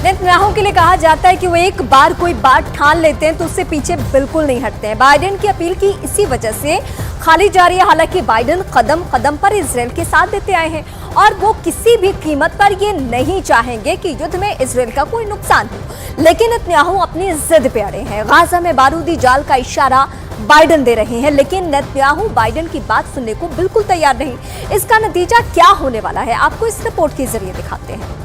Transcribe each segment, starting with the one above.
Netanyahu के लिए कहा जाता है कि वो एक बार कोई बात ठान लेते हैं तो उससे पीछे बिल्कुल नहीं हटते हैं। बाइडेन की अपील की इसी वजह से खाली जा रही है। हालांकि बाइडेन कदम कदम पर इजरायल के साथ देते आए हैं और वो किसी भी कीमत पर ये नहीं चाहेंगे कि युद्ध में इजरायल का कोई नुकसान हो। लेकिन नेतन्याहू अपनी जिद पे अड़े हैं। गाजा में बारूदी जाल का इशारा बाइडेन दे रहे हैं, लेकिन नेतन्याहू बाइडेन की बात सुनने को बिल्कुल तैयार नहीं। इसका नतीजा क्या होने वाला है, आपको इस रिपोर्ट के जरिए दिखाते हैं।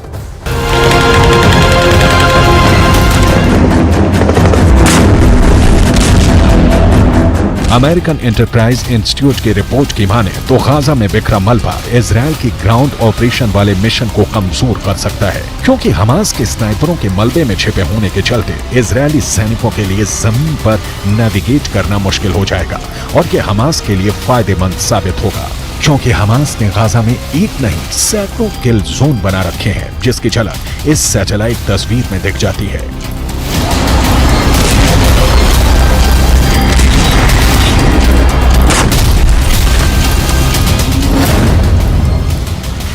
अमेरिकन एंटरप्राइज इंस्टीट्यूट की रिपोर्ट की माने तो गाजा में बिखरा मलबा इजरायल की ग्राउंड ऑपरेशन वाले मिशन को कमजोर कर सकता है, क्योंकि हमास के स्नाइपरों के मलबे में छिपे होने के चलते इजरायली सैनिकों के लिए जमीन पर नेविगेट करना मुश्किल हो जाएगा और ये हमास के लिए फायदेमंद साबित होगा, क्योंकि हमास ने गाजा में एक नहीं सैकड़ों किल जोन बना रखे हैं, जिसकी झलक इस सैटेलाइट तस्वीर में दिख जाती है।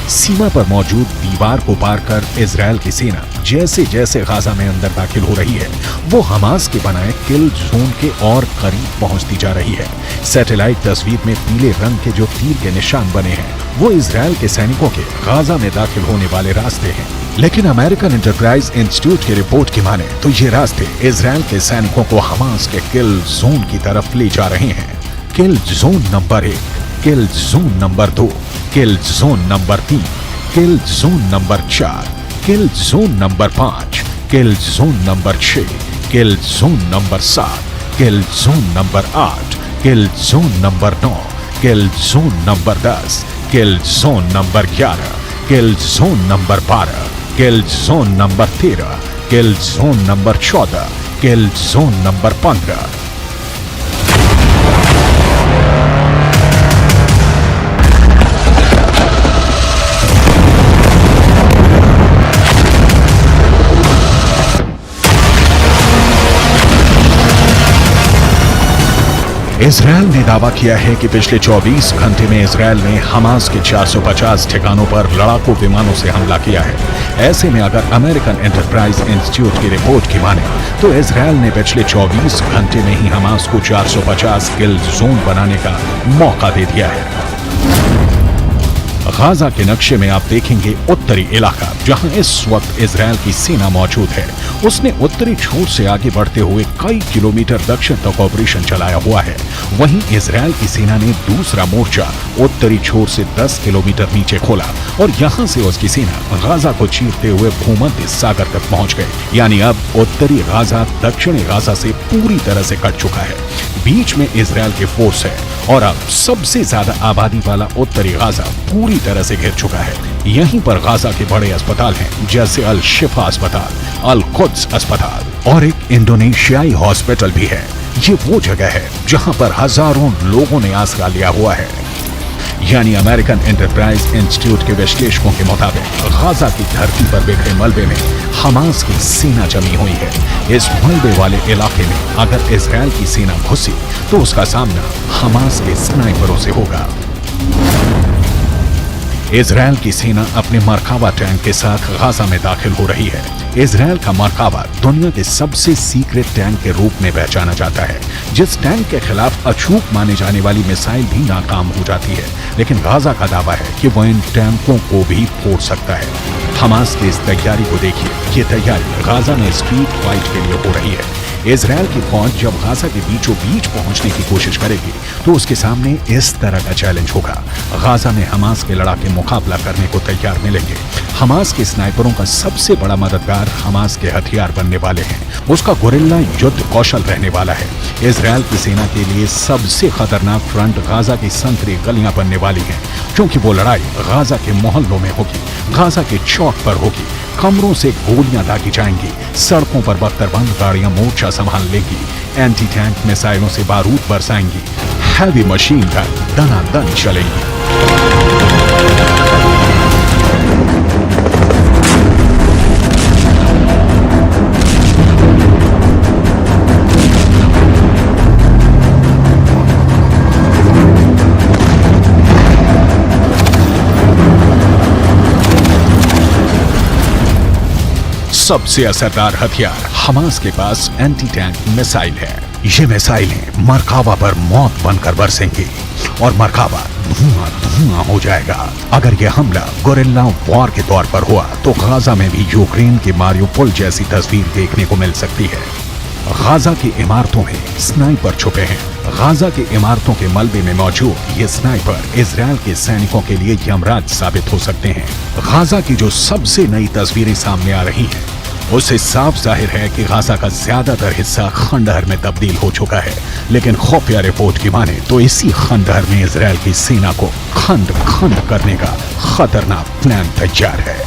सीमा पर मौजूद दीवार को पार कर इजरायल की सेना जैसे जैसे गाजा में अंदर दाखिल हो रही है, वो हमास के बनाए किल जोन के और करीब पहुंचती जा रही है। सैटेलाइट तस्वीर में पीले रंग के जो तीर के निशान बने हैं, वो इजरायल के सैनिकों के गाजा में दाखिल होने वाले रास्ते हैं। लेकिन अमेरिकन एंटरप्राइज इंस्टीट्यूट की रिपोर्ट की माने तो ये रास्ते इजरायल के सैनिकों को हमास के किल जोन की तरफ ले जा रहे हैं। किल जोन नंबर 1, किल जोन नंबर 2, किल जोन नंबर 3, किल जोन नंबर 4, किल जोन नंबर 5, किल जोन नंबर 6, किल जोन नंबर 7, किल जोन नंबर 8, किल जोन नंबर 9, किल जोन नंबर 10, किल जोन नंबर 11, किल जोन नंबर 12, किल जोन नंबर 13, किल जोन नंबर 14, किल जोन नंबर 15। इजरायल ने दावा किया है कि पिछले 24 घंटे में Israel ने Hamas के 450 ठिकानों पर लड़ाकू विमानों से हमला किया है। ऐसे में अगर अमेरिकन एंटरप्राइज इंस्टीट्यूट की रिपोर्ट की माने तो इजरायल ने पिछले 24 घंटे में ही हमास को 450 किल जोन बनाने का मौका दे दिया है। गाजा के नक्शे में आप देखेंगे उत्तरी इलाका, जहां इस वक्त इजरायल की सेना मौजूद है। उसने उत्तरी छोर से आगे बढ़ते हुए कई किलोमीटर दक्षिण तक ऑपरेशन चलाया हुआ है। वहीं इजरायल की सेना ने दूसरा मोर्चा उत्तरी छोर से 10 किलोमीटर नीचे खोला और यहां से उसकी सेना गाजा को चीरते हुए भूमध्य सागर तक पहुंच गए। यानी अब उत्तरी गाजा दक्षिणी गाजा से पूरी तरह से कट चुका है। बीच में इजरायल के फोर्स है और अब सबसे ज्यादा आबादी वाला उत्तरी गाजा पूरी तरह से घिर चुका है। यहीं पर गाजा के बड़े अस्पताल हैं, जैसे अल शिफा अस्पताल, अल कुद्स अस्पताल और एक इंडोनेशियाई हॉस्पिटल भी है। ये वो जगह है जहां पर हजारों लोगों ने आसरा लिया हुआ है। यानी अमेरिकन एंटरप्राइज इंस्टीट्यूट के विश्लेषकों के मुताबिक गाजा की धरती पर बिखरे मलबे में हमास की सेना जमी हुई है। इस मलबे वाले इलाके में अगर इजरायल की सेना घुसी तो उसका सामना हमास के स्नाइपरों से होगा। इजरायल की सेना अपने मरकावा टैंक के साथ गाजा में दाखिल हो रही है। इजरायल का मरकावा दुनिया के सबसे सीक्रेट टैंक के रूप में पहचाना जाता है, जिस टैंक के खिलाफ अचूक माने जाने वाली मिसाइल भी नाकाम हो जाती है। लेकिन गाजा का दावा है कि वो इन टैंकों को भी फोड़ सकता है। हमास की इस तैयारी को देखिए, ये तैयारी गाजा में स्ट्रीट फाइट के लिए हो रही है। इजरायल की फौज जब गाजा के बीचों बीच पहुंचने की कोशिश करेगी तो उसके सामने इस तरह का चैलेंज होगा। गाजा में हमास के लड़ाके मुकाबला करने को तैयार मिलेंगे। हमास के स्नाइपरों का सबसे बड़ा मददगार हमास के हथियार बनने वाले हैं। उसका गुरिल्ला युद्ध कौशल रहने वाला है। इजरायल की सेना के लिए सबसे खतरनाक फ्रंट गाजा की संकरी गलियां बनने वाली हैं, क्योंकि वो लड़ाई गाजा के मोहल्लों में होगी, गाजा के चौक पर होगी। कमरों से गोलियां दागी जाएंगी, सड़कों पर बख्तरबंद गाड़ियां मोर्चा संभाल लेंगी, एंटी टैंक मिसाइलों से बारूद बरसाएंगी, हैवी मशीन गन दनादन चलेंगी। सबसे असरदार हथियार हमास के पास एंटी टैंक मिसाइल है। ये मिसाइलें मरकावा पर मौत बनकर बरसेंगी और मरकावा धुआं धुआं हो जाएगा। अगर यह हमला गोरिल्ला वॉर के तौर पर हुआ तो गाजा में भी यूक्रेन के मारियोपोल जैसी तस्वीर देखने को मिल सकती है। गाजा की इमारतों में स्नाइपर छुपे हैं। गाजा की इमारतों के मलबे में मौजूद ये स्नाइपर इजरायल के सैनिकों के लिए यमराज साबित हो सकते हैं। गाजा की जो सबसे नई तस्वीरें सामने आ रही हैं, उससे साफ जाहिर है कि गाजा का ज्यादातर हिस्सा खंडहर में तब्दील हो चुका है। लेकिन खुफिया रिपोर्ट की माने तो इसी खंडहर में इजरायल की सेना को खंड खंड करने का खतरनाक प्लान तैयार है।